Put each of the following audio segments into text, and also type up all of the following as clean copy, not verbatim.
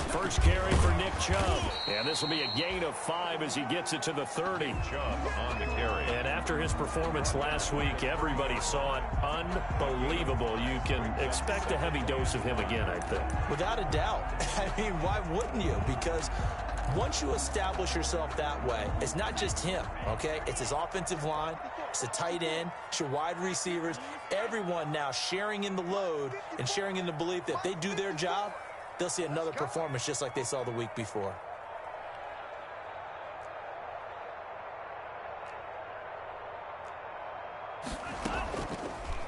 First carry for Nick Chubb. And this will be a gain of 5 as he gets it to the 30. Chubb on the carry. And after his performance last week, everybody saw it. Unbelievable. You can expect a heavy dose of him again, I think. Without a doubt. I mean, why wouldn't you? Because once you establish yourself that way, it's not just him, okay? It's his offensive line, it's the tight end, it's your wide receivers, everyone now sharing in the load and sharing in the belief that if they do their job, they'll see another performance just like they saw the week before.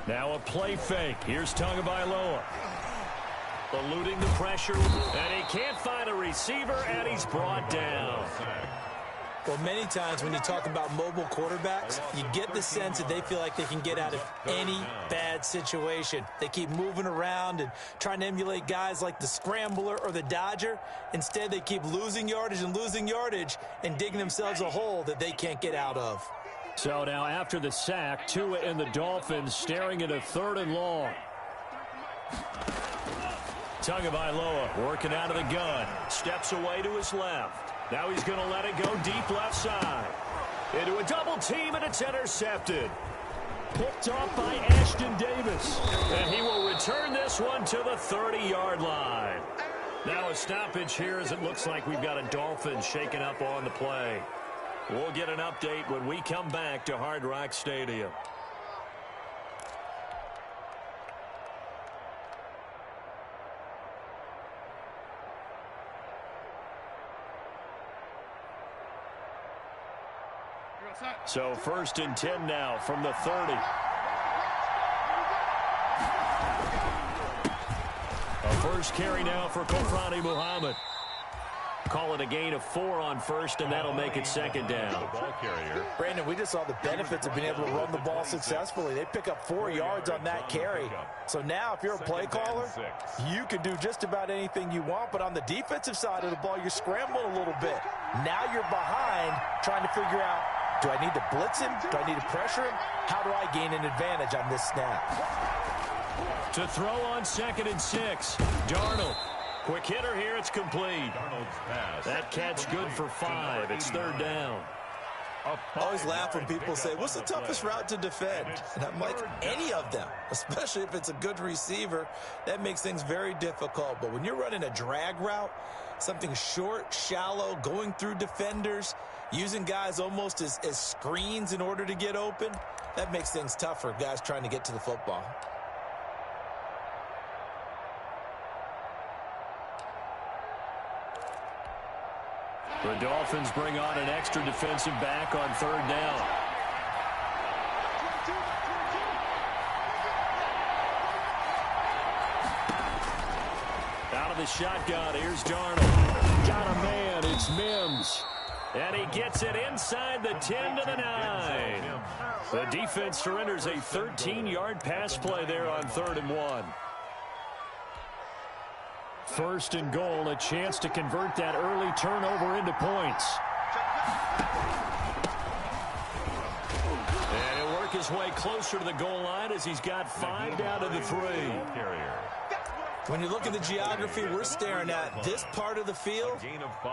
Now a play fake. Here's Tagovailoa. Eluding the pressure, and he can't find a receiver, and he's brought down. Well, many times when you talk about mobile quarterbacks, you get the sense that they feel like they can get out of any bad situation. They keep moving around and trying to emulate guys like the Scrambler or the Dodger. Instead, they keep losing yardage and digging themselves a hole that they can't get out of. So now after the sack, Tua and the Dolphins staring at a 3rd and long. Tagovailoa working out of the gun. Steps away to his left. Now he's going to let it go deep left side. Into a double team, and it's intercepted. Picked off by Ashton Davis. And he will return this one to the 30-yard line. Now a stoppage here as it looks like we've got a Dolphin shaken up on the play. We'll get an update when we come back to Hard Rock Stadium. So 1st and 10 now from the 30. A first carry now for Kofrani Muhammad. Call it a gain of 4 on first, and that'll make it 2nd down. Ball carrier. Brandon, we just saw the benefits of being able to run the ball successfully. They pick up 4 yards on that carry. So now if you're a play caller, you can do just about anything you want. But on the defensive side of the ball, you're scrambling a little bit. Now you're behind trying to figure out, do I need to blitz him? Do I need to pressure him? How do I gain an advantage on this snap? To throw on 2nd and 6. Darnold. Quick hitter here. It's complete. Darnold's pass. That catch good for 5. It's 3rd down. I always laugh when people say, what's the toughest route to defend? And I'm like, any of them, especially if it's a good receiver. That makes things very difficult. But when you're running a drag route, something short, shallow, going through defenders, using guys almost as screens in order to get open, that makes things tough for guys trying to get to the football. The Dolphins bring on an extra defensive back on 3rd down. Out of the shotgun, here's Darnold. Got a man, it's Mims. And he gets it inside the 10 to the 9. The defense surrenders a 13-yard pass play there on 3rd and 1. 1st and goal, a chance to convert that early turnover into points. And he'll work his way closer to the goal line as he's got 5 down to the 3. When you look at the geography we're staring at, this part of the field,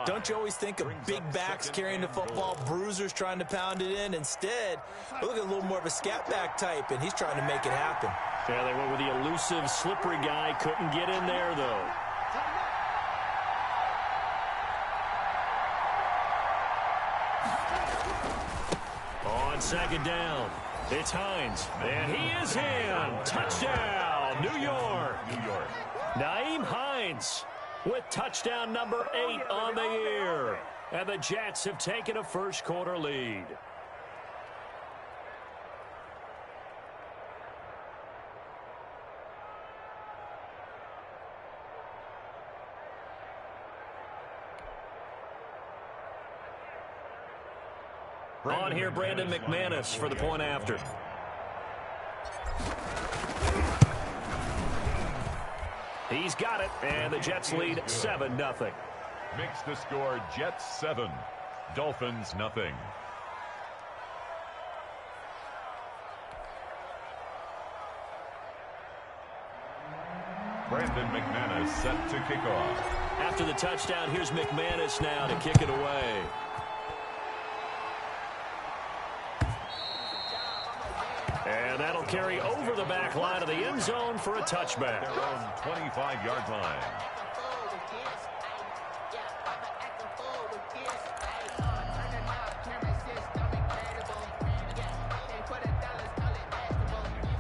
don't you always think of big backs carrying the football, bruisers trying to pound it in? Instead, look at a little more of a scat back type, and he's trying to make it happen. Yeah, they went with the elusive, slippery guy. Couldn't get in there, though. On 2nd down, it's Hines, and he is in. Touchdown, New York. Nyheim Hines with touchdown number 8 on the year. And the Jets have taken a first-quarter lead. On here, Brandon McManus for the point after. He's got it, and the Jets lead 7-0. Makes the score Jets 7, Dolphins nothing. Brandon McManus set to kick off. After the touchdown, here's McManus now to kick it away. And that'll carry over the back line of the end zone for a touchback. Their own 25-yard line.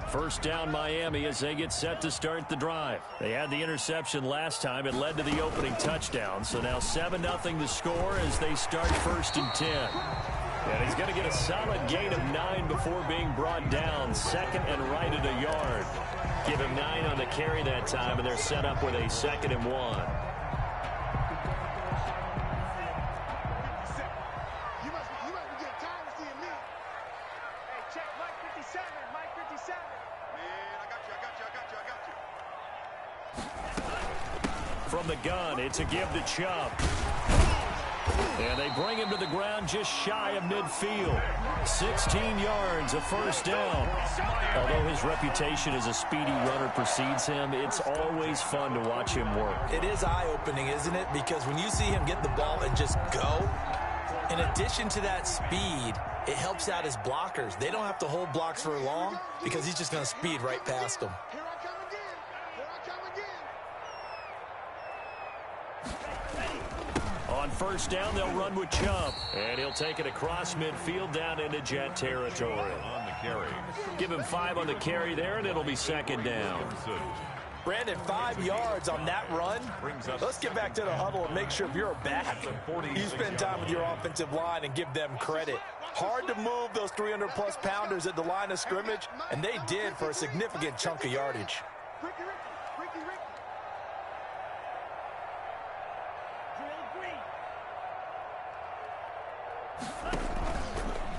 First down Miami as they get set to start the drive. They had the interception last time. It led to the opening touchdown. So now 7-0 the score as they start 1st and 10. And he's going to get a solid gain of 9 before being brought down. 2nd and right at a yard. Give him 9 on the carry that time, and they're set up with a 2nd and 1. From the gun, it's a give to Chubb. And they bring him to the ground just shy of midfield. 16 yards, a first down. Although his reputation as a speedy runner precedes him, it's always fun to watch him work. It is eye-opening, isn't it? Because when you see him get the ball and just go, in addition to that speed, it helps out his blockers. They don't have to hold blocks for long because he's just going to speed right past them. On first down, they'll run with Chubb. And he'll take it across midfield down into Jet territory. On the carry. Give him 5 on the carry there, and it'll be 2nd down. Brandon, 5 yards on that run. Let's get back to the huddle and make sure if you're a back, you spend time with your offensive line and give them credit. Hard to move those 300-plus pounders at the line of scrimmage, and they did for a significant chunk of yardage.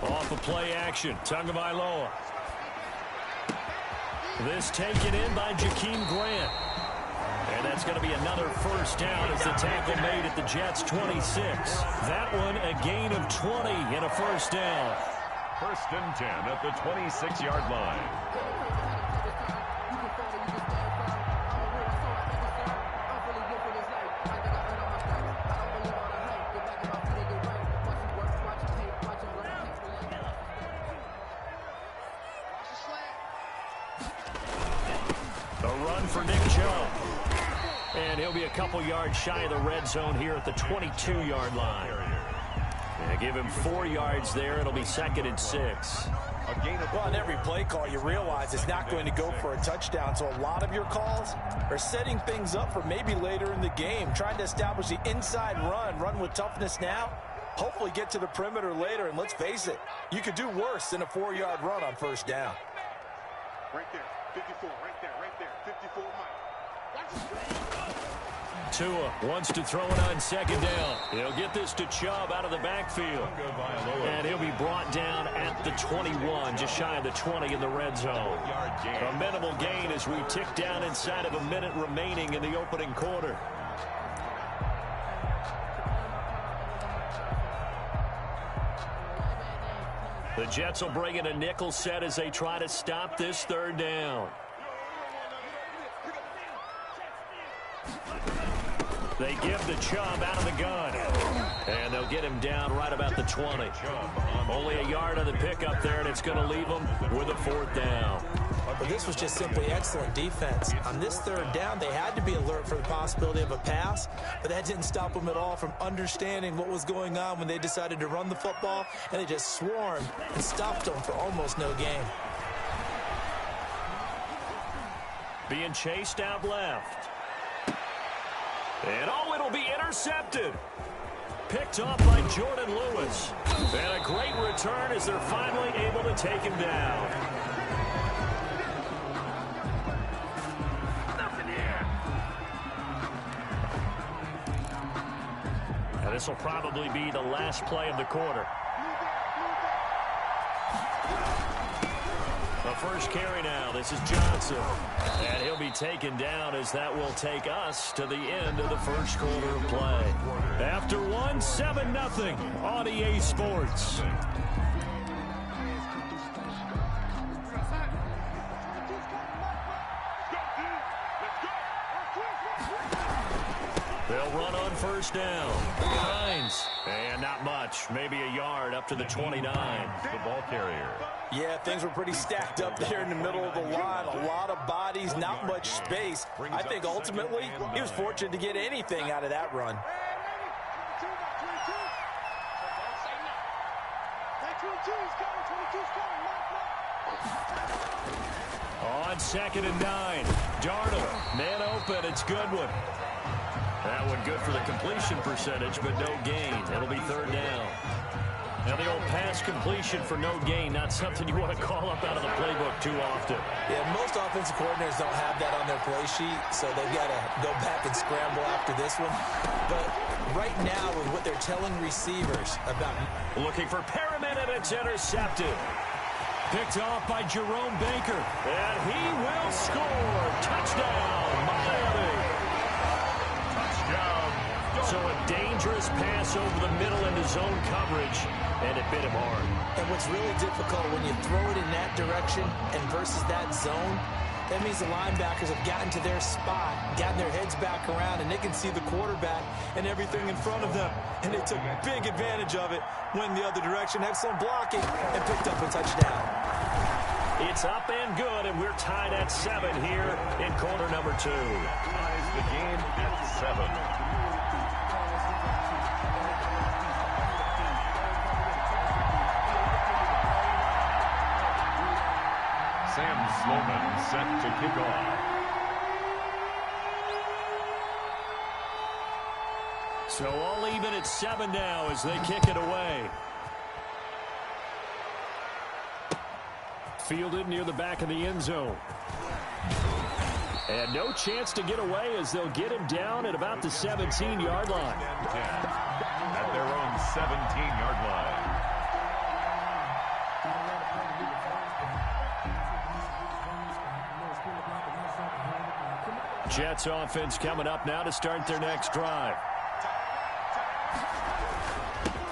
Off of play action, Tagovailoa. This taken in by Jakeem Grant. And that's going to be another first down as the tackle made at the Jets' 26. That one a gain of 20 and a first down. 1st and 10 at the 26-yard line. For Nick Chubb. And he'll be a couple yards shy of the red zone here at the 22-yard line. And give him 4 yards there. It'll be 2nd and 6. Well, on every play call, you realize it's not going to go for a touchdown. So a lot of your calls are setting things up for maybe later in the game, trying to establish the inside run with toughness now, hopefully get to the perimeter later. And let's face it, you could do worse than a 4-yard run on first down. Right there, 54, right there, 54, Mike. Tua wants to throw it on 2nd down. He'll get this to Chubb out of the backfield. And he'll be brought down at the 21, just shy of the 20 in the red zone. A minimal gain as we tick down inside of a minute remaining in the opening quarter. The Jets will bring in a nickel set as they try to stop this 3rd down. They give the Chubb out of the gun. And they'll get him down right about the 20. Only a yard on the pickup there, and it's going to leave them with a 4th down. But this was just simply excellent defense. On this 3rd down, they had to be alert for the possibility of a pass, but that didn't stop them at all from understanding what was going on when they decided to run the football, and they just swarmed and stopped them for almost no gain. Being chased out left. And it'll be intercepted. Picked off by Jordan Lewis. And a great return as they're finally able to take him down. And this will probably be the last play of the quarter. The first carry now. This is Johnson. And he'll be taken down as that will take us to the end of the first quarter of play. After 7-0 on EA Sports. They'll run on first down. Hines. And not much. Maybe a yard up to the 29. The ball carrier. Yeah, things were pretty stacked up there in the middle of the line. A lot of bodies, not much space. I think ultimately he was fortunate to get anything out of that run. On 2nd and 9. Darnold. Man open. It's Goodwin. That one good for the completion percentage, but no gain. It'll be 3rd down. Now the old pass completion for no gain, not something you want to call up out of the playbook too often. Yeah, most offensive coordinators don't have that on their play sheet, so they've got to go back and scramble after this one. But right now, with what they're telling receivers about... Looking for Perriman, and it's intercepted. Picked off by Jerome Baker. And he will score. Touchdown, Miami. Touchdown. So a dangerous pass over the middle into zone coverage, and it bit him hard. And what's really difficult when you throw it in that direction and versus that zone, that means the linebackers have gotten to their spot, gotten their heads back around, and they can see the quarterback and everything in front of them. And they took big advantage of it, went the other direction, excellent blocking, and picked up a touchdown. It's up and good, and we're tied at 7 here in quarter number 2. Ties the game at 7. Sam Sloman set to kick off. So all even at 7 now as they kick it away. Fielded near the back of the end zone. And no chance to get away as they'll get him down at about the 17-yard line. At their own 17-yard line. Jets offense coming up now to start their next drive.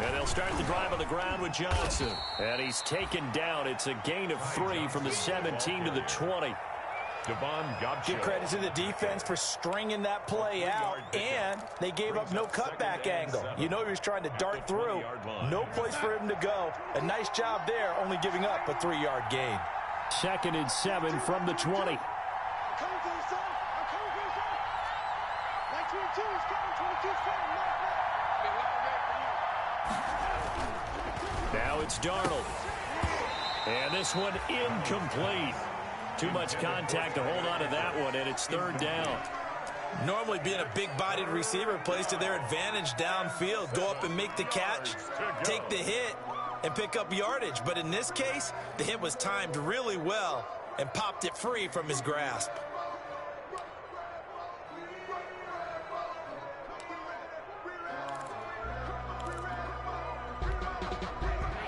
And they'll start the drive on the ground with Johnson. And he's taken down. It's a gain of 3 from the 17 to the 20. Give credit to the defense for stringing that play out, and they gave up no cutback angle. You know he was trying to dart through. No place for him to go. A nice job there, only giving up a 3-yard gain. 2nd and 7 from the 20. Now it's Darnold. And this one incomplete. Too much contact to hold on to that one, and it's 3rd down. Normally being a big-bodied receiver plays to their advantage downfield. Go up and make the catch, take the hit, and pick up yardage. But in this case, the hit was timed really well and popped it free from his grasp.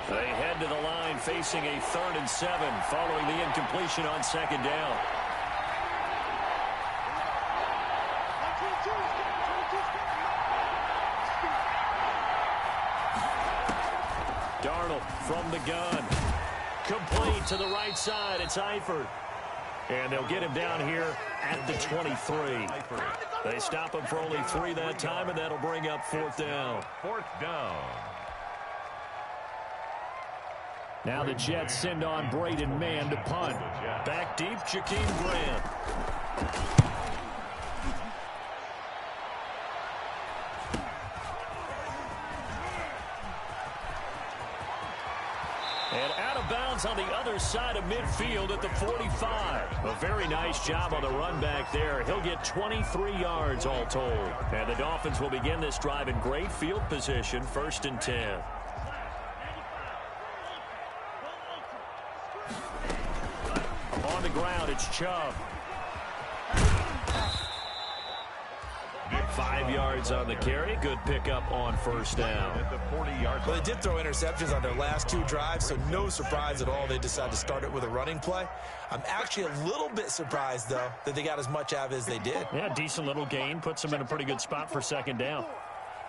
They head to the line facing a 3rd and 7 following the incompletion on 2nd down. Darnold from the gun. Complete to the right side. It's Eifert. And they'll get him down here at the 23. They stop him for only 3 that time, and that'll bring up 4th down. 4th down. Now the Jets send on Braden Mann to punt. Back deep, Jakeem Grant. And out of bounds on the other side of midfield at the 45. A very nice job on the run back there. He'll get 23 yards all told. And the Dolphins will begin this drive in great field position, 1st and 10. On the ground, it's Chubb. 5 yards on the carry. Good pickup on 1st down. Well, they did throw interceptions on their last 2 drives, so no surprise at all they decided to start it with a running play. I'm actually a little bit surprised, though, that they got as much out of it as they did. Yeah, decent little gain. Puts them in a pretty good spot for 2nd down.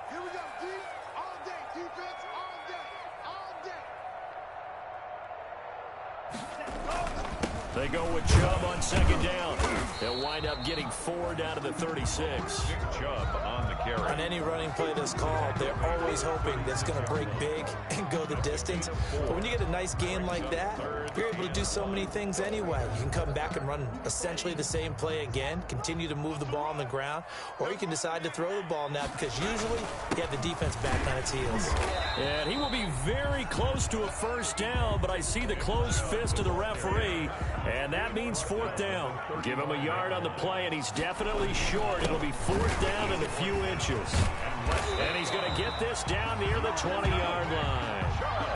Here we go, D. All day. Defense all day. All day. They go with Chubb on second down. They'll wind up getting 4 down to the 36. Chubb on the carry. On any running play that's called, they're always hoping that it's going to break big and go the distance. But when you get a nice game like that, you're able to do so many things anyway. You can come back and run essentially the same play again, continue to move the ball on the ground, or you can decide to throw the ball now because usually you have the defense back on its heels. And he will be very close to a first down, but I see the closed fist of the referee, and that means 4th down. Give him a yard on the play, and he's definitely short. It'll be 4th down and a few inches. And he's going to get this down near the 20-yard line.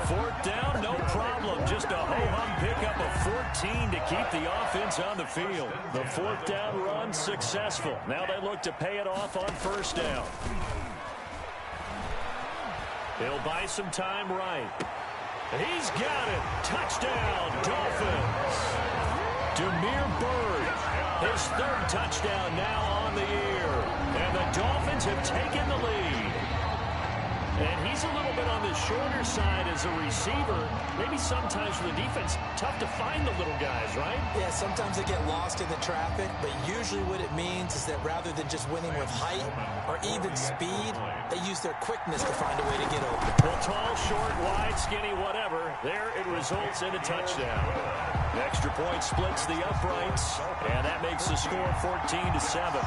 4th down, no problem. Just a ho-hum pickup of 14 to keep the offense on the field. The 4th down run successful. Now they look to pay it off on first down. He'll buy some time right. He's got it. Touchdown, Dolphins. Demir Bird, his 3rd touchdown now on the year. And the Dolphins have taken the lead. And he's a little bit on the shorter side as a receiver. Maybe sometimes for the defense, tough to find the little guys, right? Yeah, sometimes they get lost in the traffic, but usually what it means is that rather than just winning with height or even speed, they use their quickness to find a way to get open. Well, tall, short, wide, skinny, whatever. There it results in a touchdown. The extra point splits the uprights, and that makes the score 14-7.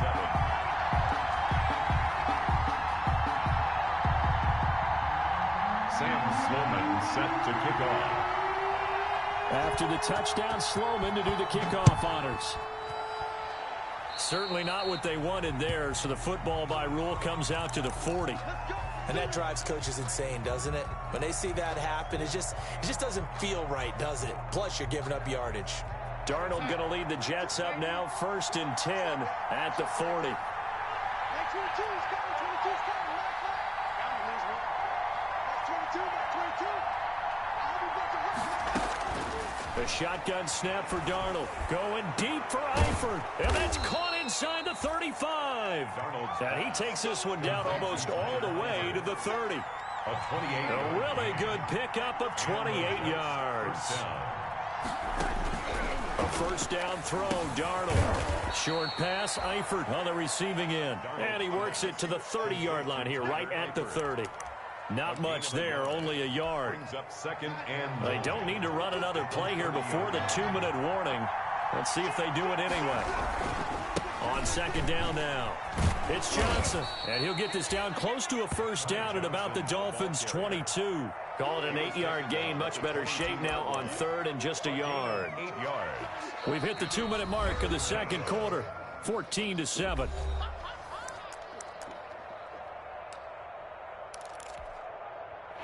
Sloman set to kick off. After the touchdown, Sloman to do the kickoff honors. Certainly not what they wanted there, so the football by rule comes out to the 40. And that drives coaches insane, doesn't it? When they see that happen, it just doesn't feel right, does it? Plus, you're giving up yardage. Darnold going to lead the Jets up now, 1st and 10 at the 40. The shotgun snap for Darnold. Going deep for Eifert. And that's caught inside the 35. And he takes this one down almost all the way to the 30. A really good pickup of 28 yards. A first down throw, Darnold. Short pass, Eifert on the receiving end. And he works it to the 30-yard line here, right at the 30. Not much there, only a yard. They don't need to run another play here before the 2-minute warning. Let's see if they do it anyway. On second down now, it's Johnson, and he'll get this down close to a first down at about the Dolphins' 22. Call it an 8-yard gain, much better shape now on 3rd and just a yard. 8 yards. We've hit the 2-minute mark of the second quarter, 14-7.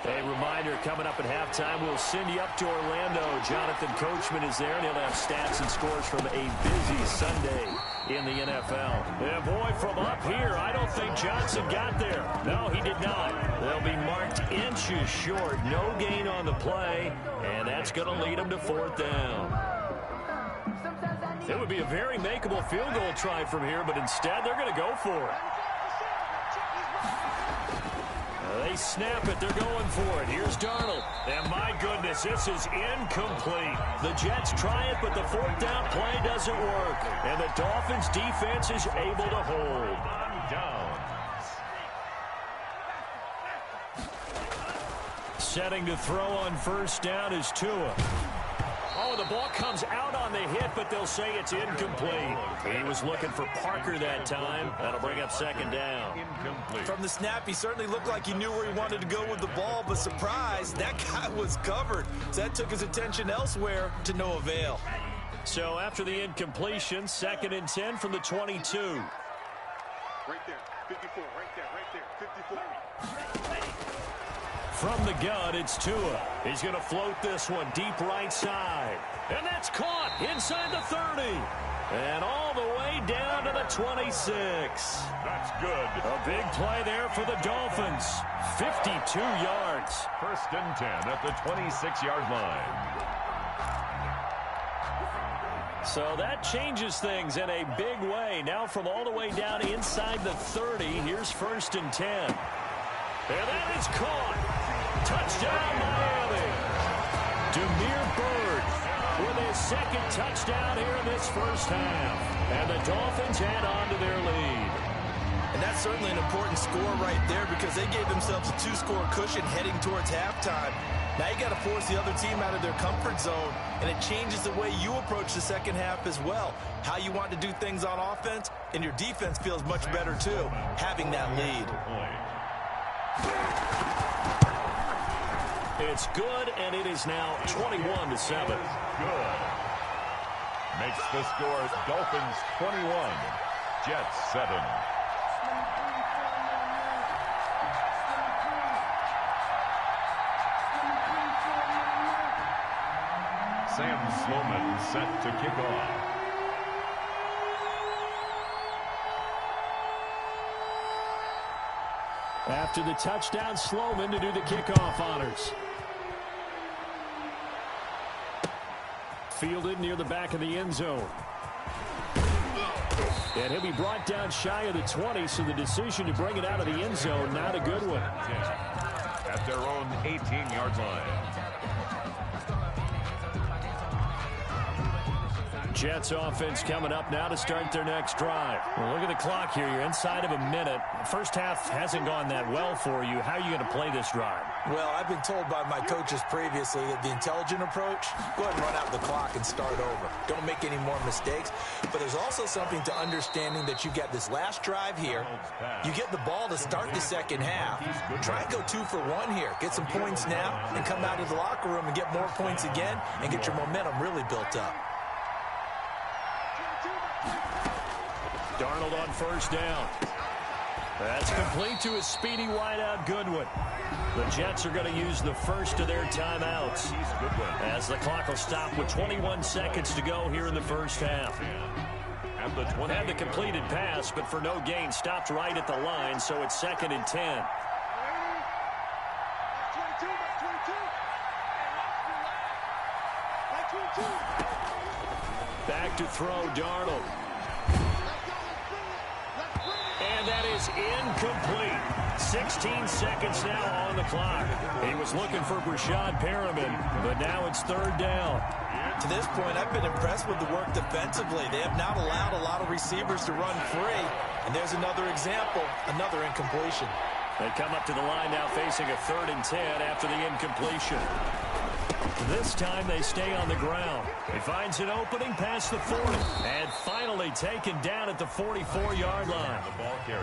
A reminder, coming up at halftime, we'll send you up to Orlando. Jonathan Coachman is there, and he'll have stats and scores from a busy Sunday in the NFL. Yeah, boy, from up here, I don't think Johnson got there. No, he did not. They'll be marked inches short. No gain on the play, and that's going to lead them to 4th down. It would be a very makeable field goal try from here, but instead they're going to go for it. They snap it. They're going for it. Here's Darnold. And my goodness, this is incomplete. The Jets try it, but the 4th down play doesn't work. And the Dolphins defense is able to hold. Setting to throw on first down is Tua. Oh, the ball comes out on the hit, but they'll say it's incomplete. He was looking for Parker that time. That'll bring up second down. Incomplete. From the snap, he certainly looked like he knew where he wanted to go with the ball, but surprise, that guy was covered. So that took his attention elsewhere to no avail. So after the incompletion, 2nd and 10 from the 22. Right there, 54, right there, 54. From the gun, it's Tua. He's going to float this one deep right side. And that's caught inside the 30. And all the way down to the 26. That's good. A big play there for the Dolphins. 52 yards. 1st and 10 at the 26-yard line. So that changes things in a big way. Now from all the way down inside the 30, here's 1st and 10. And that is caught. Touchdown, Miami. Demir Bird with his second touchdown here in this first half. And the Dolphins add on to their lead. And that's certainly an important score right there because they gave themselves a 2-score cushion heading towards halftime. Now you got to force the other team out of their comfort zone, and it changes the way you approach the second half as well. How you want to do things on offense, and your defense feels much better too, having that lead. It's good, and it is now 21-7. Good. Makes the score Dolphins 21, Jets 7. Sam Sloman set to kick off. After the touchdown, Sloman to do the kickoff honors. Fielded near the back of the end zone. And he'll be brought down shy of the 20, so the decision to bring it out of the end zone, not a good one. At their own 18-yard line. Jets offense coming up now to start their next drive. Well, look at the clock here. You're inside of a minute. First half hasn't gone that well for you. How are you going to play this drive? Well, I've been told by my coaches previously that the intelligent approach, go ahead and run out the clock and start over. Don't make any more mistakes. But there's also something to understanding that you get this last drive here. You get the ball to start the second half. Try and go 2 for 1 here. Get some points now and come out of the locker room and get more points again and get your momentum really built up. Darnold on first down. That's complete to his speedy wideout Goodwin. The Jets are going to use the first of their timeouts as the clock will stop with 21 seconds to go here in the first half. Had the completed pass, but for no gain, stopped right at the line, so it's 2nd and 10. Back to throw, Darnold. And that is incomplete. 16 seconds now on the clock. He was looking for Brashad Perriman, but now it's 3rd down. To this point, I've been impressed with the work defensively. They have not allowed a lot of receivers to run free. And there's another example, another incompletion. They come up to the line now facing a 3rd and 10 after the incompletion. This time they stay on the ground. He finds an opening past the 40. And finally taken down at the 44-yard line.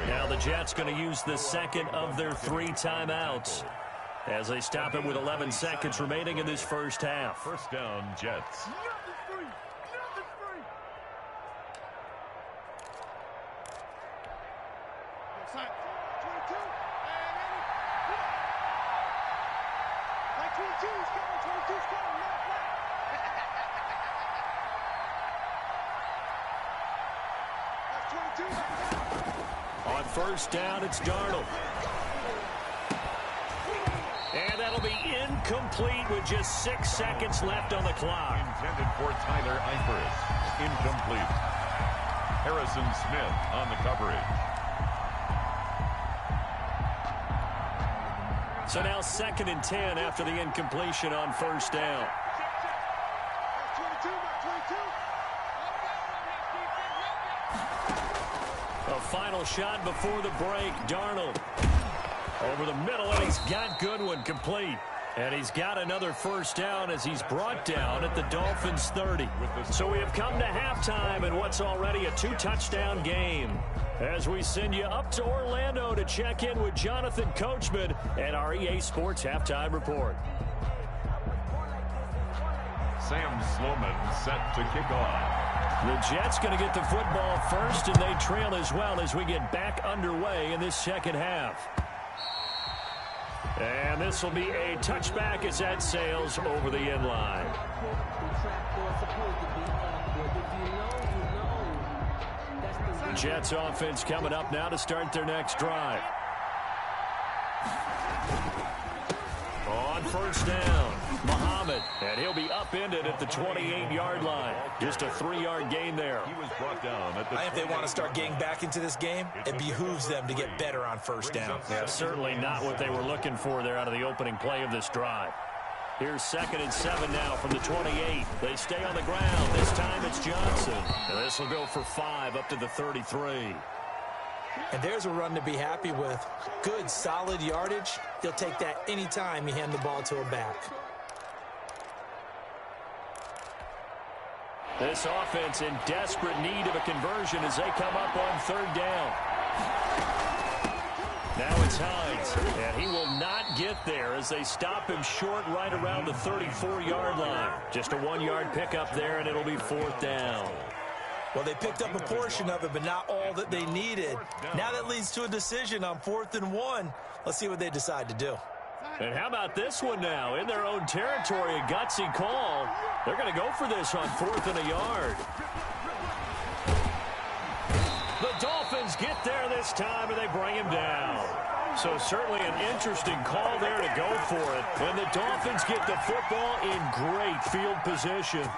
Now the Jets going to use the second of their 3 timeouts as they stop it with 11 seconds remaining in this first half. First down, Jets. On first down, it's Darnold. And that'll be incomplete with just 6 seconds left on the clock. Intended for Tyler Eifert. Incomplete. Harrison Smith on the coverage. So now 2nd and 10 after the incompletion on first down. A final shot before the break. Darnold over the middle, and he's got Goodwin complete. And he's got another first down as he's brought down at the Dolphins' 30. So we have come to halftime in what's already a 2-touchdown game. As we send you up to Orlando to check in with Jonathan Coachman and our EA Sports Halftime Report. Sam Sloman set to kick off. The Jets going to get the football first, and they trail as well as we get back underway in this second half. And this will be a touchback as that sails over the end line. Jets offense coming up now to start their next drive. On first down, Muhammad, and he'll be upended at the 28-yard line. Just a 3-yard gain there. He was brought down at the If they want to start getting back into this game, it behooves them to get better on first down. Yeah, certainly not what they were looking for there out of the opening play of this drive. Here's 2nd and 7 now from the 28. They stay on the ground. This time it's Johnson. And this will go for 5 up to the 33. And there's a run to be happy with. Good, solid yardage. He'll take that anytime you hand the ball to a back. This offense in desperate need of a conversion as they come up on 3rd down. Now it's Hines, and he will not get there as they stop him short right around the 34-yard line. Just a 1-yard pickup there, and it'll be 4th down. Well, they picked up a portion of it, but not all that they needed. Now that leads to a decision on 4th and 1. Let's see what they decide to do. And how about this one now? In their own territory, a gutsy call. They're going to go for this on 4th and a yard. The Dolphins get there this time, and they bring him down. So certainly an interesting call there to go for it. And the Dolphins get the football in great field position.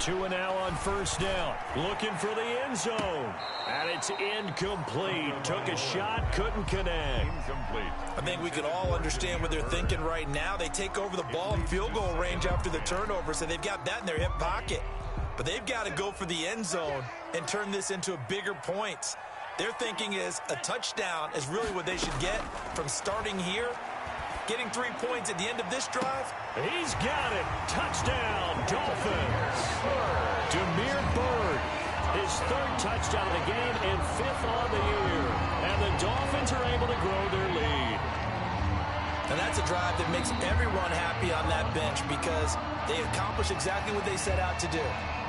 Two and now on 1st down. Looking for the end zone. And it's incomplete. Took a shot, couldn't connect. Incomplete. I think we can all understand what they're thinking right now. They take over the ball in field goal range after the turnover, so they've got that in their hip pocket. But they've got to go for the end zone and turn this into a bigger points. Their thinking is a touchdown is really what they should get from starting here. Getting 3 points at the end of this drive. He's got it. Touchdown, Dolphins. Demir Bird, his 3rd touchdown of the game and 5th on the year. And the Dolphins are able to grow their lead. And that's a drive that makes everyone happy on that bench because they accomplish exactly what they set out to do.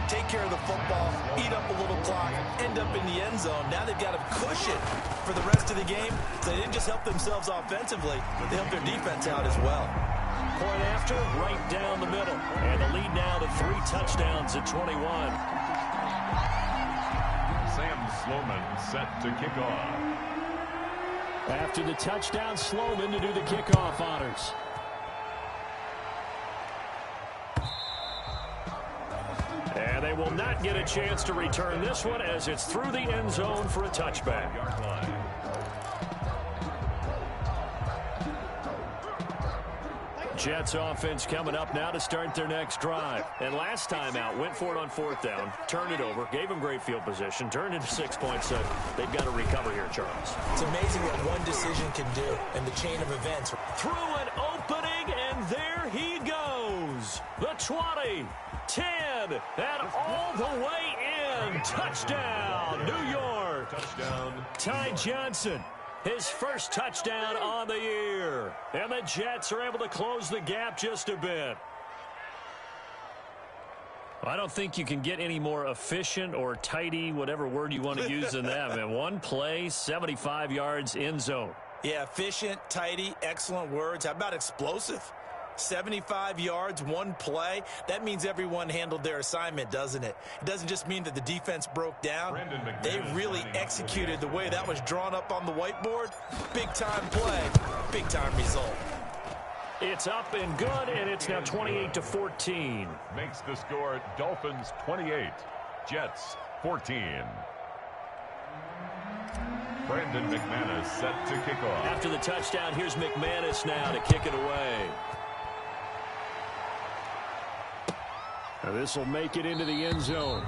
Take care of the football, eat up a little clock, end up in the end zone. Now they've got a cushion for the rest of the game. So they didn't just help themselves offensively, they helped their defense out as well. Point after, right down the middle. And the lead now to 3 touchdowns at 21. Sam Sloman set to kick off. After the touchdown, Sloman to do the kickoff honors. And they will not get a chance to return this one as it's through the end zone for a touchback. Jets offense coming up now to start their next drive. And last time out, went for it on 4th down, turned it over, gave them great field position, turned into 6 points. So they've got to recover here, Charles. It's amazing what one decision can do in the chain of events. Through an opening, and there he goes. The 20, 10, and all the way in. Touchdown, New York. Touchdown. Ty Johnson. His 1st touchdown on the year. And the Jets are able to close the gap just a bit. I don't think you can get any more efficient or tidy, whatever word you want to use in that. Man, one play, 75 yards, end zone. Yeah, efficient, tidy, excellent words. How about explosive? 75 yards, one play. That means everyone handled their assignment, doesn't it? It doesn't just mean that the defense broke down. They really executed the way that was drawn up on the whiteboard. Big-time play, big-time result. It's up and good, and it's now 28-14. Makes the score Dolphins 28, Jets 14. Brandon McManus set to kick off. After the touchdown, here's McManus now to kick it away. Now this will make it into the end zone.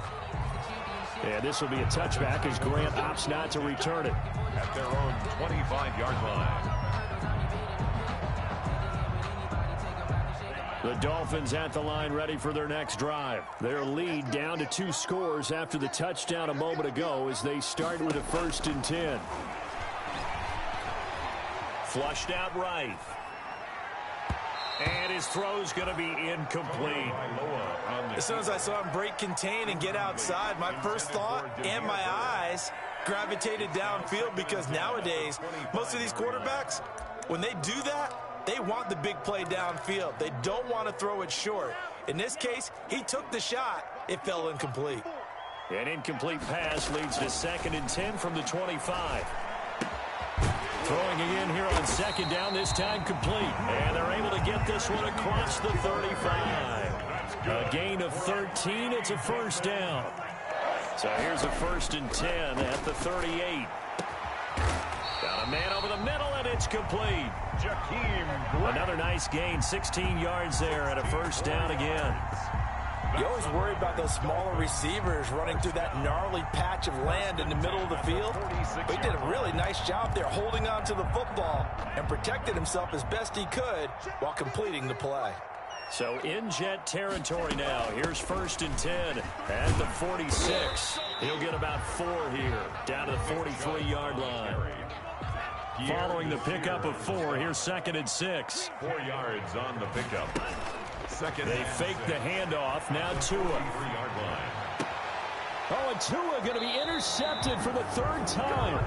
And this will be a touchback as Grant opts not to return it. At their own 25-yard line. The Dolphins at the line ready for their next drive. Their lead down to 2 scores after the touchdown a moment ago as they start with a 1st and 10. Flushed out right. And his throw's going to be incomplete. As soon as I saw him break contain and get outside, my first thought and my eyes gravitated downfield because nowadays, most of these quarterbacks, when they do that, they want the big play downfield. They don't want to throw it short. In this case, he took the shot. It fell incomplete. An incomplete pass leads to 2nd and 10 from the 25. Throwing again here on 2nd down, this time complete. And they're able to get this one across the 35. A gain of 13, it's a 1st down. So here's a 1st and 10 at the 38. Got a man over the middle, and it's complete. Another nice gain, 16 yards there, and a first down again. You always worry about those smaller receivers running through that gnarly patch of land in the middle of the field. But he did a really nice job there holding on to the football and protected himself as best he could while completing the play. So in Jet territory now. Here's 1st and 10 at the 46. He'll get about 4 here, down to the 43-yard line. Following the pickup of 4, here's 2nd and 6. 4 yards on the pickup. They fake the handoff. Now Tua. Oh, and Tua going to be intercepted for the 3rd time.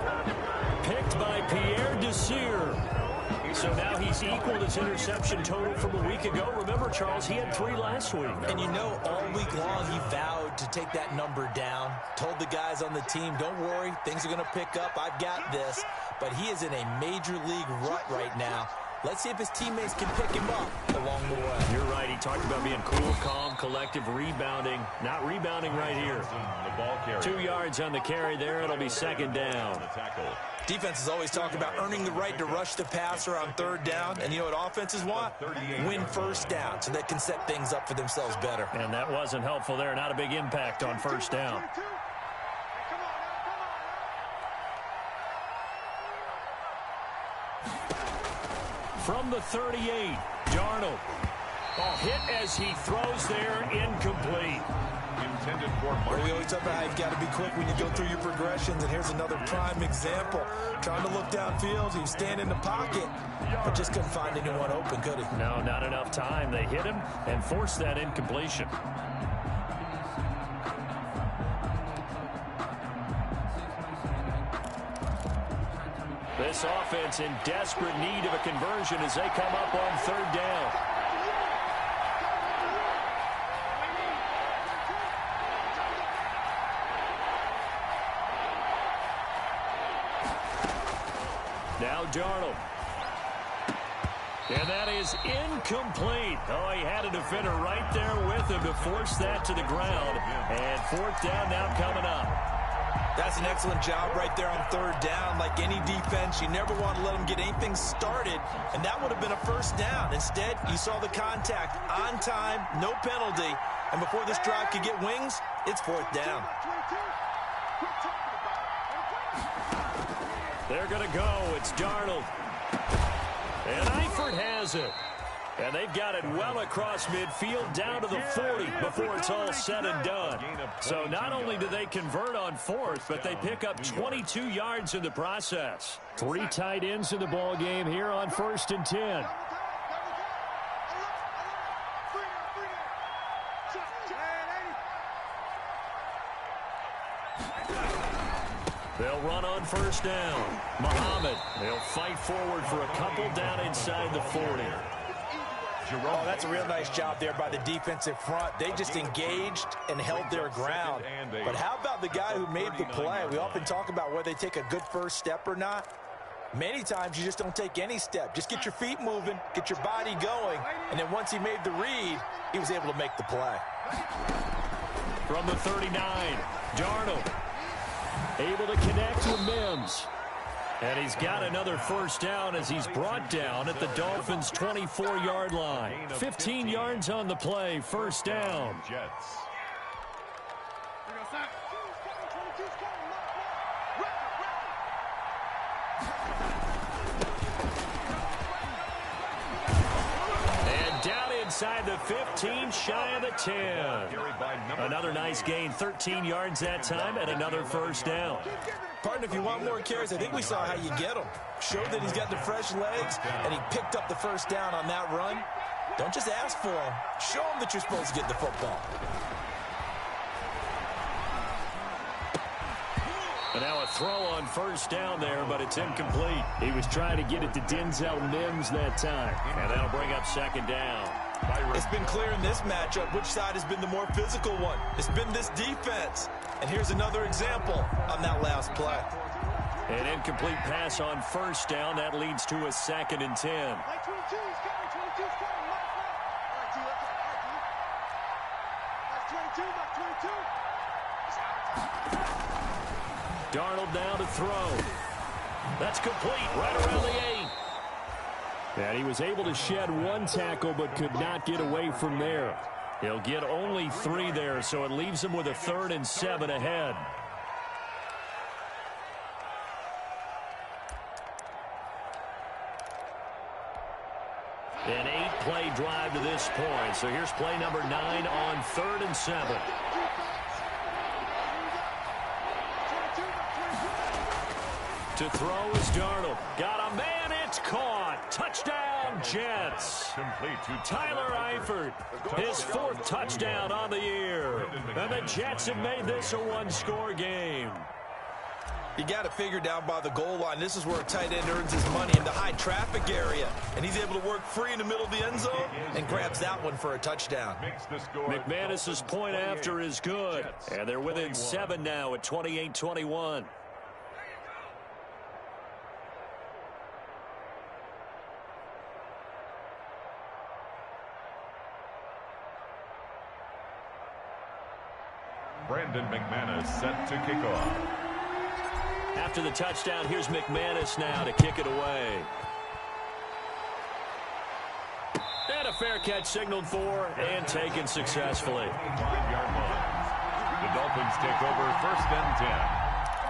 Picked by Pierre Desir. So now he's equaled his interception total from a week ago. Remember, Charles, he had 3 last week. And you know, all week long he vowed to take that number down. Told the guys on the team, don't worry, things are going to pick up. I've got this. But he is in a major league rut right now. Let's see if his teammates can pick him up along the way. You're right. He talked about being cool, calm, collective, rebounding. Not rebounding right here. 2 yards on the carry there. It'll be 2nd down. Defenses always talk about earning the right to rush the passer on 3rd down. And you know what offenses want? Win 1st down so they can set things up for themselves better. And that wasn't helpful there. Not a big impact on 1st down. From the 38, Darnold. Hit as he throws there, incomplete. Intended for we always talk about how you've got to be quick when you go through your progressions, and here's another prime example. Trying to look downfield, he was standing in the pocket, but just couldn't find anyone open, could he? No, not enough time. They hit him and forced that incompletion. This offense in desperate need of a conversion as they come up on 3rd down. Now Darnold. And that is incomplete. Oh, he had a defender right there with him to force that to the ground. And 4th down now coming up. That's an excellent job right there on 3rd down. Like any defense, you never want to let them get anything started, and that would have been a 1st down. Instead, you saw the contact on time, no penalty, and before this drive could get wings, it's 4th down. They're going to go. It's Darnold. And Eifert has it. And they've got it well across midfield down to the 40 before it's all said and done. So not only do they convert on 4th, but they pick up 22 yards in the process. 3 tight ends in the ball game here on 1st and 10. They'll run on 1st down. Muhammad, they'll fight forward for a couple down inside the 40. Oh, that's a real nice job there by the defensive front. They just engaged and held their ground. But how about the guy who made the play? We often talk about whether they take a good first step or not. Many times you just don't take any step. Just get your feet moving, get your body going, and then once he made the read, he was able to make the play. From the 39, Darnold able to connect with Mims. And he's got another 1st down as he's brought down at the Dolphins' 24-yard line. 15 yards on the play, 1st down. Jets. And down inside the 15, shy of the 10. Another nice gain, 13 yards that time, and another 1st down. Partner, if you want more carries, I think we saw how you get them. Showed that he's got the fresh legs, and he picked up the 1st down on that run. Don't just ask for him. Show him that you're supposed to get the football. And now a throw on 1st down there, but it's incomplete. He was trying to get it to Denzel Mims that time. And that'll bring up 2nd down. It's been clear in this matchup which side has been the more physical one. It's been this defense. And here's another example on that last play. An incomplete pass on 1st down. That leads to a 2nd and 10. Darnold now to throw. That's complete right around the 8. And he was able to shed one tackle but could not get away from there. He'll get only 3 there, so it leaves him with a 3rd and 7 ahead. An 8-play drive to this point. So here's play number 9 on 3rd and 7. To throw is Darnold. Got a man, it's caught. Touchdown, Jets. Complete to Tyler Eifert, his 4th touchdown on the year. And the Jets have made this a 1-score game. You got to figure down by the goal line. This is where a tight end earns his money, in the high traffic area. And he's able to work free in the middle of the end zone and grabs that one for a touchdown. McManus's point after is good. And they're within 7 now at 28-21. Brandon McManus set to kick off. After the touchdown, here's McManus now to kick it away. And a fair catch signaled for and taken successfully. 5-yard line. The Dolphins take over 1st and 10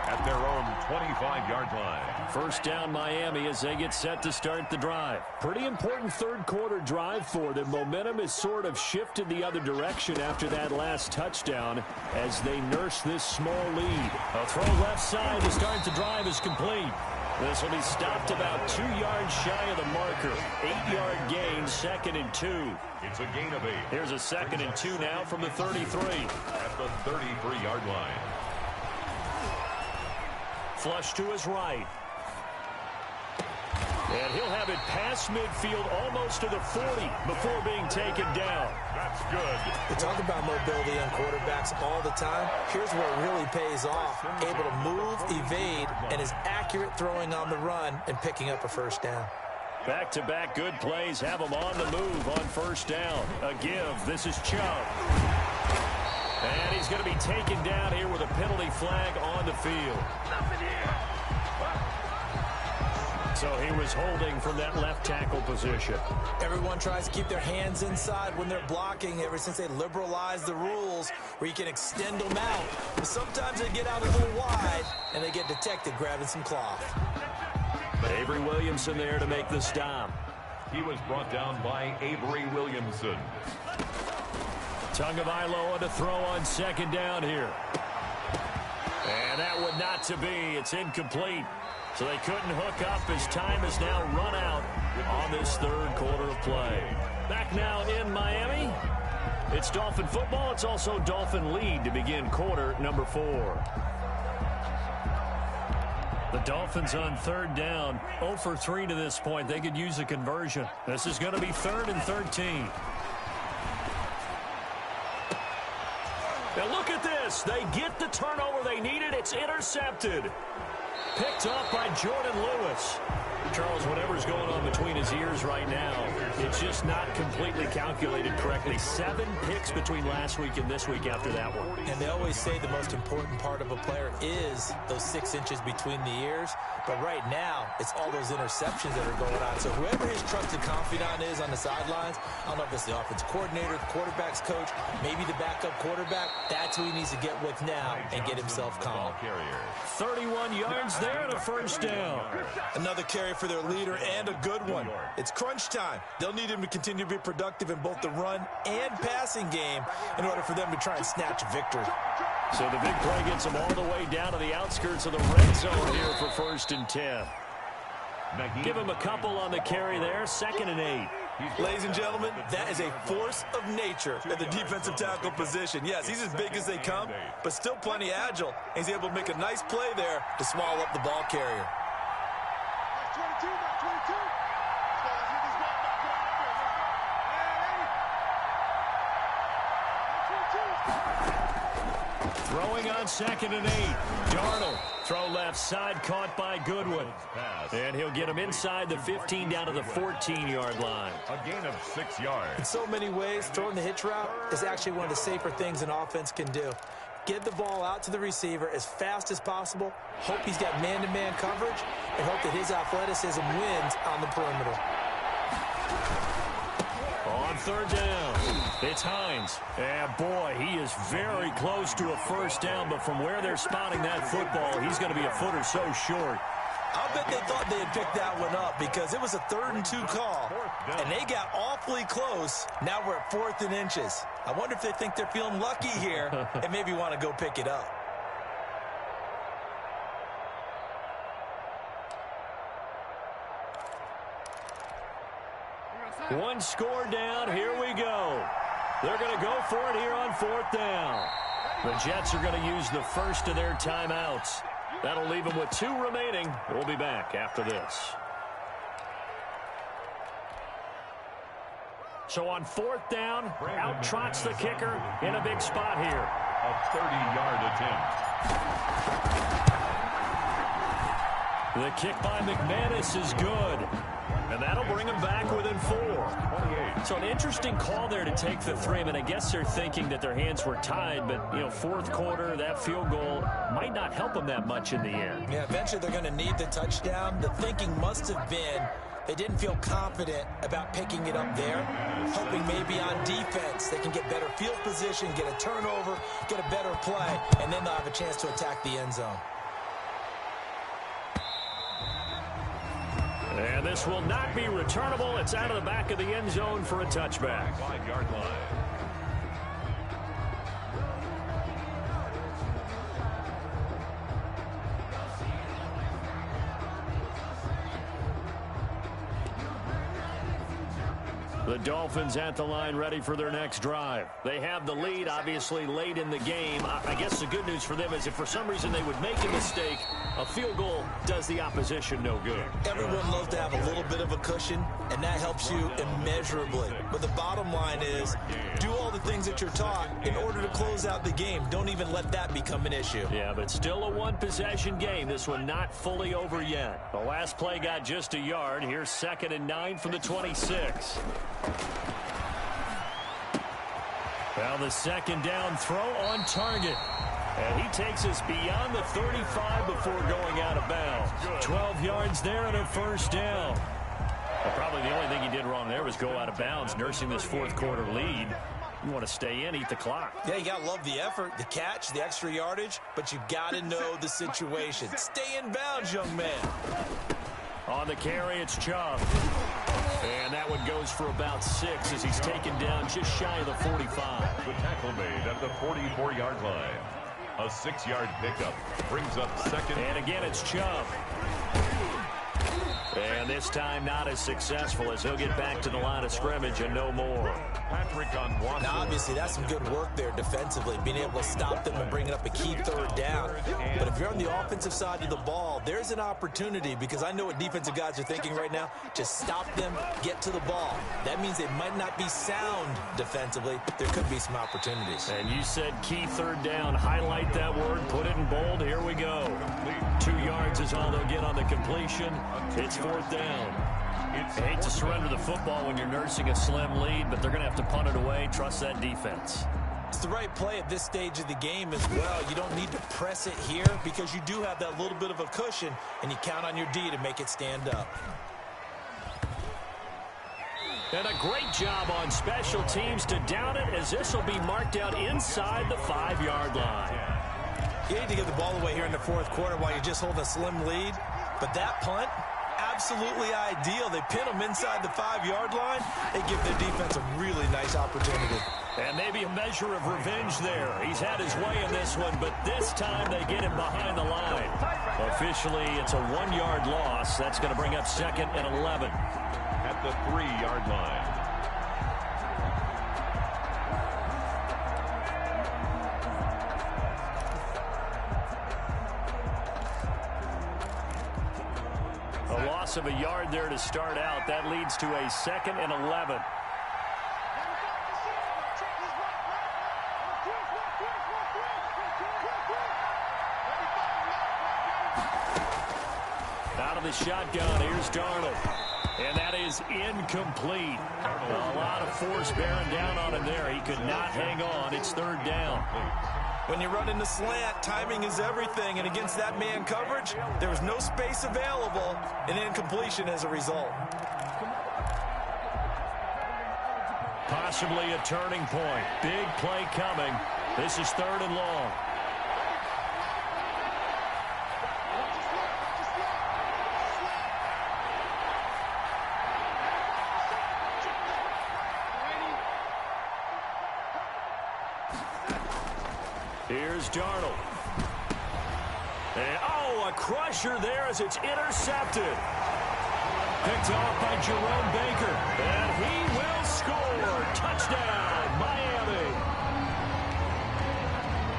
at their own 25-yard line. First down Miami as they get set to start the drive. Pretty important 3rd quarter drive for them. Momentum has sort of shifted the other direction after that last touchdown as they nurse this small lead. A throw left side to start the drive is complete. This will be stopped about 2 yards shy of the marker. 8-yard gain, 2nd and 2. It's a gain of 8. Here's a 2nd and 2 now from the 33. At the 33-yard line. Flush to his right. And he'll have it past midfield almost to the 40 before being taken down. That's good. We talk about mobility on quarterbacks all the time. Here's where it really pays off. Able to move, evade, and is accurate throwing on the run and picking up a 1st down. Back-to-back good plays have him on the move on 1st down. A give. This is Chubb. And he's going to be taken down here with a penalty flag on the field. So he was holding from that left tackle position. Everyone tries to keep their hands inside when they're blocking ever since they liberalized the rules where you can extend them out. But sometimes they get out a little wide and they get detected grabbing some cloth. Avery Williamson there to make the stop. He was brought down by Avery Williamson. Tagovailoa to throw on 2nd down here. And that would not to be. It's incomplete. So they couldn't hook up as time has now run out on this 3rd quarter of play. Back now in Miami. It's Dolphin football. It's also Dolphin lead to begin quarter number 4. The Dolphins on 3rd down. 0 for 3 to this point. They could use a conversion. This is going to be 3rd and 13. Now look at this. They get the turnover they needed. It's intercepted. Picked up by Jordan Lewis. Charles, whatever's going on between his ears right now, it's just not completely calculated correctly. 7 picks between last week and this week after that one. And they always say the most important part of a player is those 6 inches between the ears. But right now, it's all those interceptions that are going on. So whoever his trusted confidant is on the sidelines, I don't know if it's the offensive coordinator, the quarterback's coach, maybe the backup quarterback, that's who he needs to get with now and get himself calm. 31 yards there and a 1st down. Another carry for their leader and a good one. It's crunch time. They'll need him to continue to be productive in both the run and passing game in order for them to try and snatch victory. So the big play gets them all the way down to the outskirts of the red zone here for 1st and 10. Give him a couple on the carry there. 2nd and 8. Ladies and gentlemen, that is a force of nature at the defensive tackle position. Yes, he's as big as they come, but still plenty agile. He's able to make a nice play there to swallow up the ball carrier. Throwing on 2nd and 8. Darnold. Throw left side, caught by Goodwin. And he'll get him inside the 15 down to the 14-yard line. A gain of 6 yards. In so many ways, throwing the hitch route is actually one of the safer things an offense can do. Get the ball out to the receiver as fast as possible. Hope he's got man-to-man coverage, and hope that his athleticism wins on the perimeter. On third down, it's Hines. And boy, he is very close to a first down, but from where they're spotting that football, he's going to be a foot or so short. I'll bet they thought they had picked that one up because it was a 3rd and 2 call, and they got awfully close. Now we're at 4th and inches. I wonder if they think they're feeling lucky here and maybe want to go pick it up. One score down. Here we go. They're going to go for it here on 4th down. The Jets are going to use the first of their timeouts. That'll leave them with 2 remaining. We'll be back after this. So on 4th down, out trots the kicker in a big spot here. A 30-yard attempt. The kick by McManus is good. And that'll bring him back within 4. 28. So an interesting call there to take the 3. I mean, I guess they're thinking that their hands were tied, but, you know, 4th quarter, that field goal might not help them that much in the end. Yeah, eventually they're going to need the touchdown. The thinking must have been they didn't feel confident about picking it up there, hoping maybe on defense they can get better field position, get a turnover, get a better play, and then they'll have a chance to attack the end zone. And this will not be returnable. It's out of the back of the end zone for a touchback. 5-yard line. The Dolphins at the line ready for their next drive. They have the lead, obviously, late in the game. I guess the good news for them is if for some reason they would make a mistake, a field goal does the opposition no good. Everyone loves to have a little bit of a cushion, and that helps you immeasurably. But the bottom line is, do all the things that you're taught in order to close out the game. Don't even let that become an issue. Yeah, but still a one-possession game. This one not fully over yet. The last play got just a yard. Here's 2nd and 9 from the 26. Well, the 2nd down throw on target. And he takes us beyond the 35 before going out of bounds. 12 yards there and a first down. Well, probably the only thing he did wrong there was go out of bounds, nursing this 4th quarter lead. You want to stay in, eat the clock. Yeah, you got to love the effort, the catch, the extra yardage, but you got to know the situation. Stay in bounds, young man. On the carry, it's Chubb. And that one goes for about 6 as he's taken down just shy of the 45. The tackle made at the 44-yard line. A 6-yard pickup brings up 2nd. And again, it's Chubb. And this time not as successful as he'll get back to the line of scrimmage and no more. Patrick on Watson. Now, obviously, that's some good work there defensively, being able to stop them and bringing up a key 3rd down. But if you're on the offensive side of the ball, there's an opportunity because I know what defensive guys are thinking right now. Just stop them, get to the ball. That means they might not be sound defensively. There could be some opportunities. And you said key 3rd down. Highlight that word, put it in bold. Here we go. 2 yards is all they'll get on the completion. It's 4th down. I hate to surrender the football when you're nursing a slim lead, but they're going to have to punt it away. Trust that defense. It's the right play at this stage of the game as well. You don't need to press it here because you do have that little bit of a cushion, and you count on your D to make it stand up. And a great job on special teams to down it as this will be marked out inside the 5-yard line. You need to get the ball away here in the 4th quarter while you just hold a slim lead. But that punt, absolutely ideal. They pin them inside the 5-yard line. They give their defense a really nice opportunity. And maybe a measure of revenge there. He's had his way in this one, but this time they get him behind the line. Officially, it's a 1-yard loss. That's going to bring up 2nd and 11. At the 3-yard line. A loss of a yard there to start out. That leads to a 2nd and 11. Out of the shotgun, here's Darnold. And that is incomplete. A lot of force bearing down on him there. He could not hang on. It's 3rd down. When you run in the slant, timing is everything, and against that man coverage, there was no space available, and incompletion as a result. Possibly a turning point. Big play coming. This is 3rd and long. Here's Darnold. And, oh, a crusher there as it's intercepted. Picked off by Jerome Baker. And he will score. Touchdown, Miami.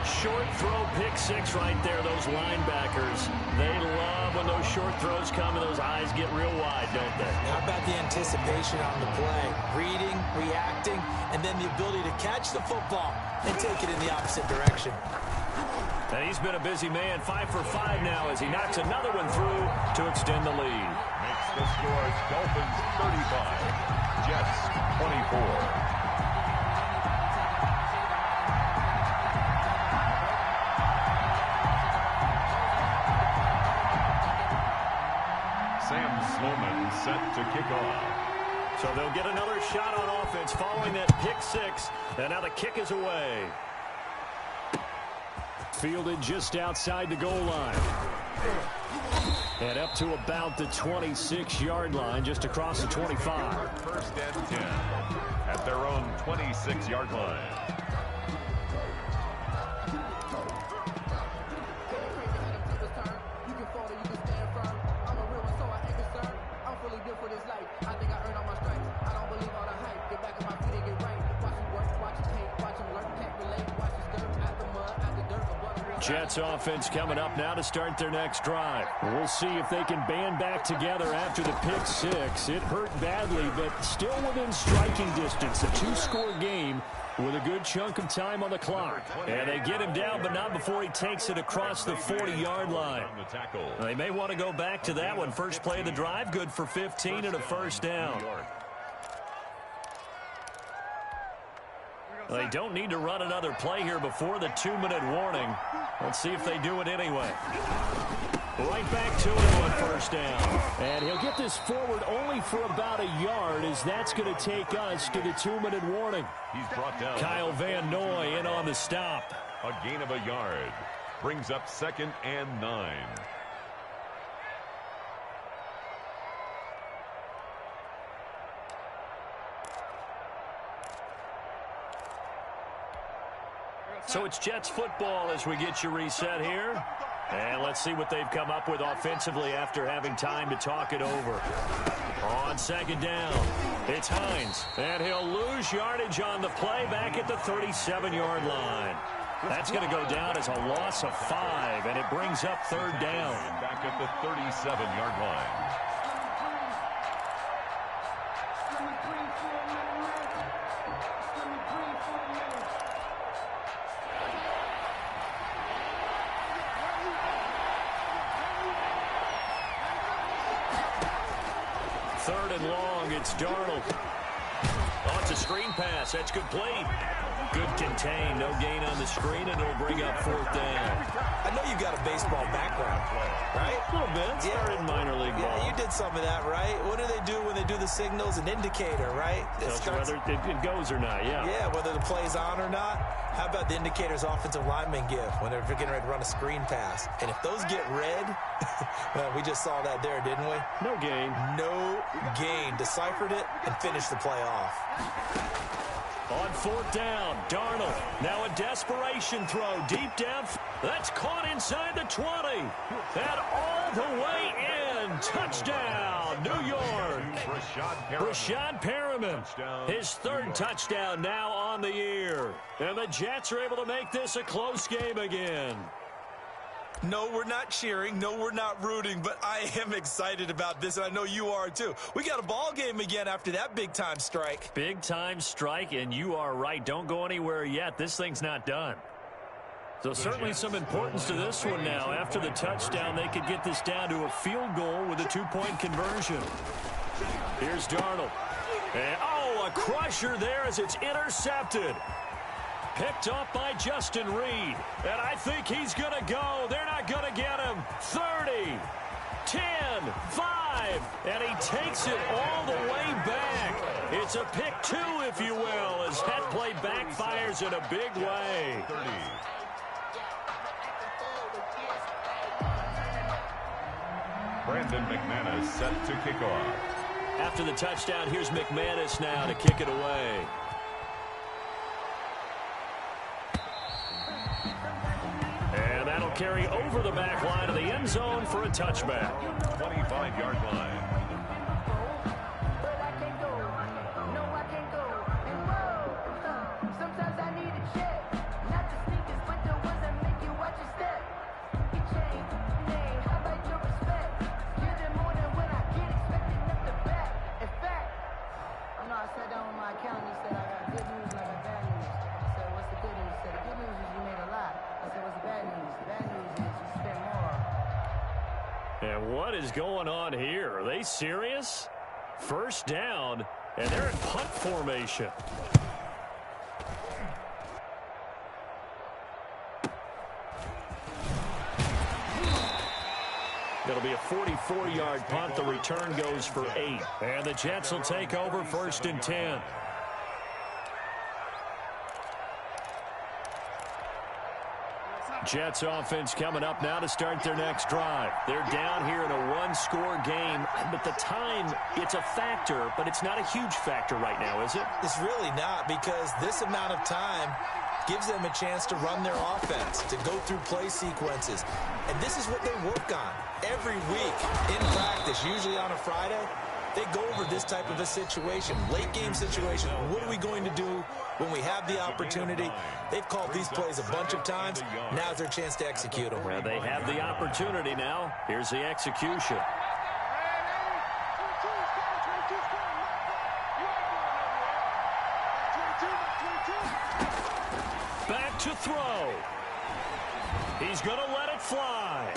Short throw, pick 6 right there, those linebackers. They love when those short throws come and those eyes get real wide, don't they? How about the anticipation on the play? Reading, reacting, and then the ability to catch the football and take it in the opposite direction. And he's been a busy man, 5 for 5 now as he knocks another one through to extend the lead. Makes the scores Dolphins 35, Jets 24. Set to kick off. So they'll get another shot on offense following that pick 6, and now the kick is away. Fielded just outside the goal line. And up to about the 26-yard line, just across the 25. 1st and 10 at their own 26-yard line. Jets offense coming up now to start their next drive. We'll see if they can band back together after the pick 6. It hurt badly, but still within striking distance. A 2-score game with a good chunk of time on the clock. And they get him down, but not before he takes it across the 40-yard line. They may want to go back to that one. First play of the drive, good for 15 and a first down. They don't need to run another play here before the 2-minute warning. Let's see if they do it anyway. Right back to it on first down. And he'll get this forward only for about a yard, as that's going to take us to the 2-minute warning. He's brought down. Kyle Van Noy in on the stop. A gain of a yard. Brings up 2nd and 9. So it's Jets football as we get you reset here. And let's see what they've come up with offensively after having time to talk it over. On 2nd down, it's Hines. And he'll lose yardage on the play back at the 37-yard line. That's going to go down as a loss of 5, and it brings up 3rd down. Back at the 37-yard line. It's Darnold. Oh, it's a screen pass. That's complete. Good contain. No gain on the screen, and it'll bring up 4th down. I know you got a baseball background, right? A little bit. Started in minor league ball. Yeah, you did some of that, right? What do they do when they do the signals? An indicator, right? Tells you whether it goes or not, yeah. Yeah, whether the play's on or not. How about the indicators offensive linemen give when they're getting ready to run a screen pass? And if those get red, well, we just saw that there, didn't we? No gain. No gain. Deciphered it and finished the play off. On 4th down, Darnold. Now a desperation throw deep down. That's caught inside the 20. And all the way in. Touchdown, New York. Rashad Perriman. His 3rd touchdown now on the year. And the Jets are able to make this a close game again. No, we're not cheering. No, we're not rooting. But I am excited about this, and I know you are too. We got a ball game again after that big-time strike. Big-time strike, and you are right. Don't go anywhere yet. This thing's not done. So certainly some importance to this one now. After the touchdown, they could get this down to a field goal with a 2-point conversion. Here's Darnold. And, oh, a crusher there as it's intercepted. Picked up by Justin Reed. And I think he's going to go. They're not going to get him. 30, 10, 5. And he takes it all the way back. It's a pick 2, if you will, as that play backfires in a big way. 30. Brandon McManus set to kick off. After the touchdown, here's McManus now to kick it away. And that'll carry over the back line of the end zone for a touchback. 25-yard line. And what is going on here? Are they serious? First down, and they're in punt formation. It'll be a 44-yard punt. The return goes for 8. And the Jets will take over 1st and 10. Jets offense coming up now to start their next drive. They're down here in a one-score game, but the time, it's a factor, but it's not a huge factor right now, is it? It's really not, because this amount of time gives them a chance to run their offense, to go through play sequences. And this is what they work on every week in practice, usually on a Friday. They go over this type of a situation, late-game situation. What are we going to do when we have the opportunity? They've called these plays a bunch of times. Now's their chance to execute them. Well, they have the opportunity now. Here's the execution. Back to throw. He's going to let it fly.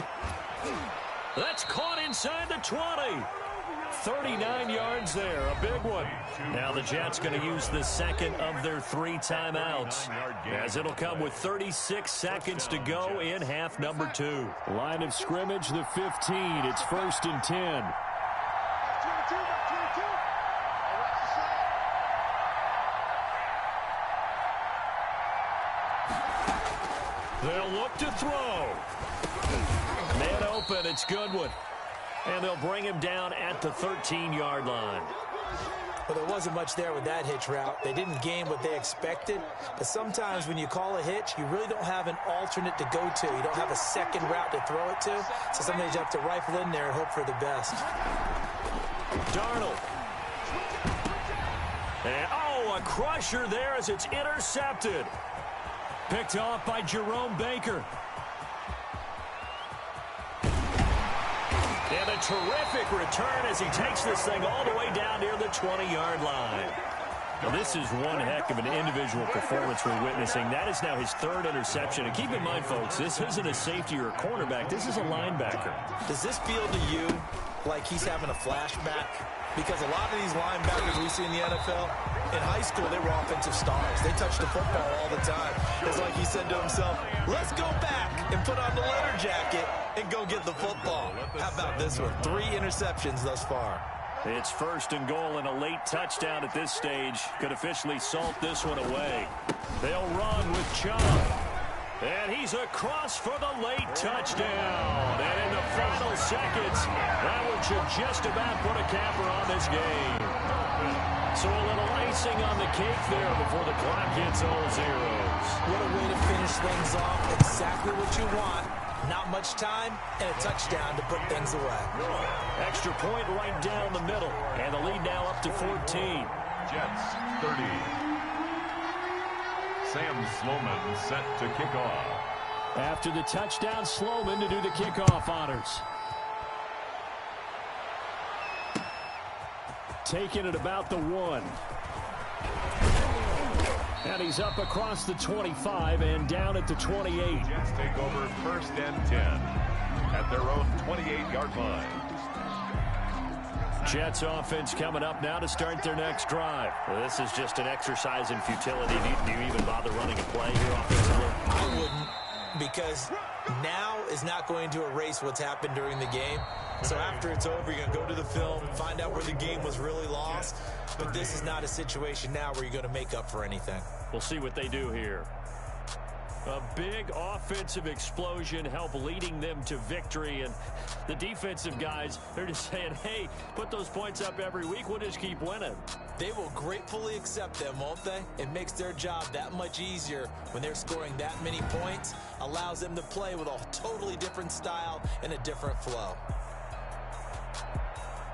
That's caught inside the 20. 39 yards there, a big one. Now the Jets going to use the second of their 3 timeouts, as it'll come with 36 seconds to go in half number 2. Line of scrimmage, the 15. It's 1st and 10. They'll look to throw. Man open, it's Goodwin. And they'll bring him down at the 13-yard line. Well, there wasn't much there with that hitch route. They didn't gain what they expected. But sometimes when you call a hitch, you really don't have an alternate to go to. You don't have a second route to throw it to. So sometimes you have to rifle in there and hope for the best. Darnold. And, oh, a crusher there as it's intercepted. Picked off by Jerome Baker. And a terrific return as he takes this thing all the way down near the 20-yard line. Now, this is one heck of an individual performance we're witnessing. That is now his 3rd interception. And keep in mind, folks, this isn't a safety or a cornerback. This is a linebacker. Does this feel to you like he's having a flashback? Because a lot of these linebackers we see in the NFL, in high school, they were offensive stars. They touched the football all the time. It's like he said to himself, let's go back and put on the letter jacket and go get the football. How about this one? 3 interceptions thus far. It's 1st and goal and a late touchdown at this stage. Could officially salt this one away. They'll run with Chubb. And he's across for the late touchdown. And in the final seconds, that one should just about put a capper on this game. So a little icing on the cake there before the clock hits all zeros. What a way to finish things off. Exactly what you want. Not much time and a touchdown to put things away. Extra point right down the middle. And the lead now up to 14. Jets 30. Sam Sloman set to kick off. After the touchdown, Sloman to do the kickoff honors. Taking it about the 1. And he's up across the 25 and down at the 28. Jets take over 1st and 10 at their own 28-yard line. Jets offense coming up now to start their next drive. Well, this is just an exercise in futility. Do you even bother running a play here offensively? I wouldn't, because now is not going to erase what's happened during the game. So after it's over, you're going to go to the film, find out where the game was really lost. But this is not a situation now where you're going to make up for anything. We'll see what they do here. A big offensive explosion helped leading them to victory. And the defensive guys, they're just saying, hey, put those points up every week. We'll just keep winning. They will gratefully accept them, won't they? It makes their job that much easier when they're scoring that many points. Allows them to play with a totally different style and a different flow.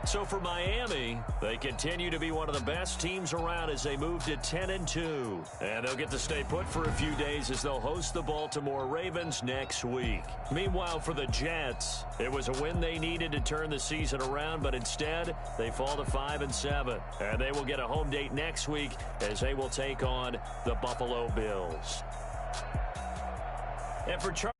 So for Miami, they continue to be one of the best teams around as they move to 10-2. And they'll get to stay put for a few days as they'll host the Baltimore Ravens next week. Meanwhile, for the Jets, it was a win they needed to turn the season around, but instead they fall to 5-7. And they will get a home date next week as they will take on the Buffalo Bills. And for Charlie